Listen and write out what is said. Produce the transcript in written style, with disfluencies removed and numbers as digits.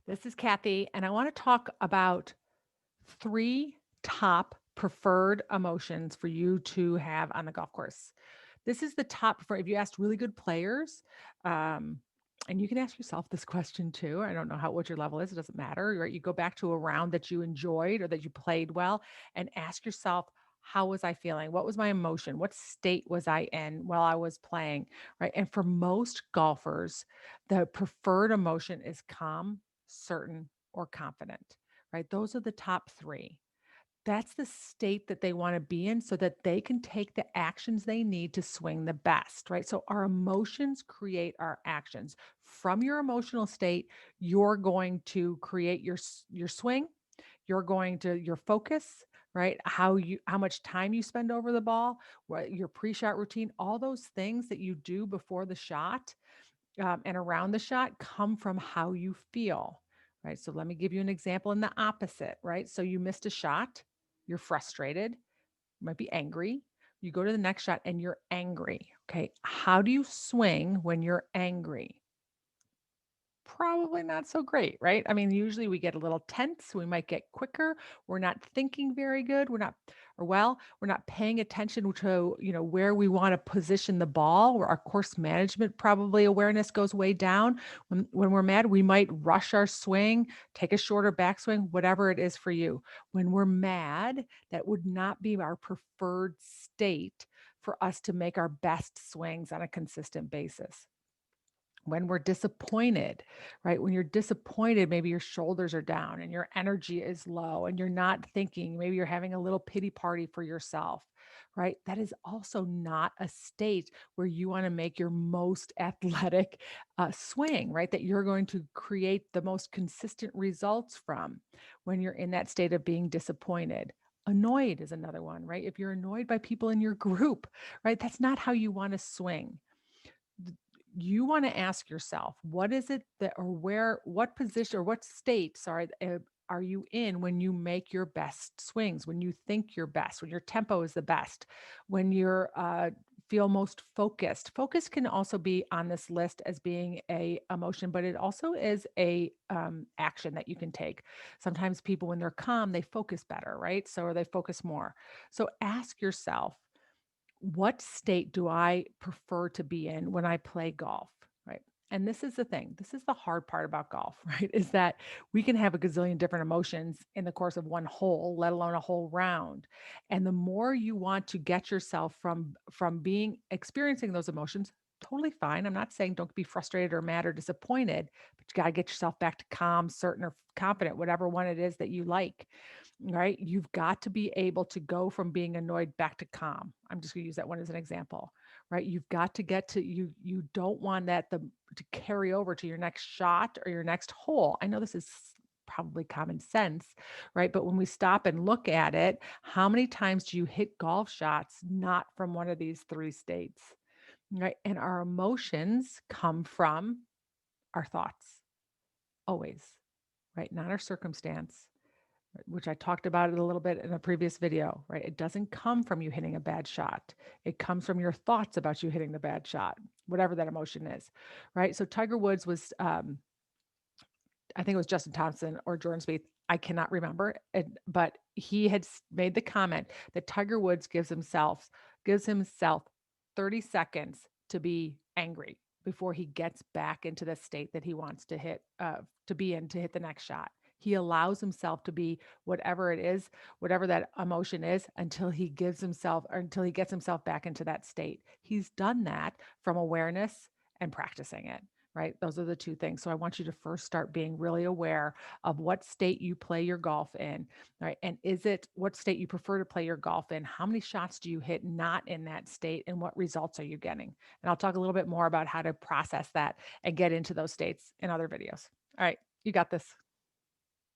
This is Kathy, and I want to talk about three top preferred emotions for you to have on the golf course. This is the top for if you asked really good players, um, and you can ask yourself this question too. I don't know what your level is, it doesn't matter. Right? You go back to a round that you enjoyed or that you played well and ask yourself, how was I feeling? What was my emotion? What state was I in while I was playing? Right. And for most golfers, the preferred emotion is calm, certain, or confident, right? Those are the top three. That's the state that they want to be in so that they can take the actions they need to swing the best, right? So our emotions create our actions. From your emotional state, you're going to create your swing, you're going to your focus, right? How much time you spend over the ball, what your pre-shot routine, all those things that you do before the shot and around the shot come from how you feel, right? So let me give you an example in the opposite, right? So you missed a shot, you're frustrated, you might be angry. You go to the next shot and you're angry. Okay. How do you swing when you're angry? Probably not so great, right? I mean, usually we get a little tense, we might get quicker, we're not thinking very good, we're not paying attention to, where we want to position the ball, where our course management probably awareness goes way down. When we're mad, we might rush our swing, take a shorter backswing, whatever it is for you. When we're mad, that would not be our preferred state for us to make our best swings on a consistent basis. When we're disappointed, right? When you're disappointed, maybe your shoulders are down and your energy is low and you're not thinking, maybe you're having a little pity party for yourself, right? That is also not a state where you want to make your most athletic swing, right? That you're going to create the most consistent results from when you're in that state of being disappointed. Annoyed is another one, right? If you're annoyed by people in your group, right? That's not how you want to swing. You want to ask yourself, what is it that, or where, what position or what state, sorry, are you in when you make your best swings, when you think your best, when your tempo is the best, when you're feel most focused. Focus can also be on this list as being a emotion, but it also is a action that you can take. Sometimes people, when they're calm, they focus better, right? So, or they focus more. So ask yourself, what state do I prefer to be in when I play golf? Right. And this is the thing. This is the hard part about golf, right? Is that we can have a gazillion different emotions in the course of one hole, let alone a whole round. And the more you want to get yourself from being experiencing those emotions, totally fine. I'm not saying don't be frustrated or mad or disappointed, but you got to get yourself back to calm, certain, or confident, whatever one it is that you like, right? You've got to be able to go from being annoyed back to calm. I'm just going to use that one as an example, right? You've got to get to you don't want that to carry over to your next shot or your next hole. I know this is probably common sense, right? But when we stop and look at it, how many times do you hit golf shots not from one of these three states, right? And our emotions come from our thoughts always, right? Not our circumstance, which I talked about it a little bit in a previous video, right? It doesn't come from you hitting a bad shot. It comes from your thoughts about you hitting the bad shot, whatever that emotion is, right? So Tiger Woods was, I think it was Justin Thompson or Jordan Spieth. I cannot remember, but he had made the comment that Tiger Woods gives himself 30 seconds to be angry before he gets back into the state that he wants to hit to be in to hit the next shot. He allows himself to be whatever it is, whatever that emotion is, until he gives himself or until he gets himself back into that state. He's done that from awareness and practicing it, right? Those are the two things. So I want you to first start being really aware of what state you play your golf in, right? And is it what state you prefer to play your golf in? How many shots do you hit not in that state? And what results are you getting? And I'll talk a little bit more about how to process that and get into those states in other videos. All right, you got this.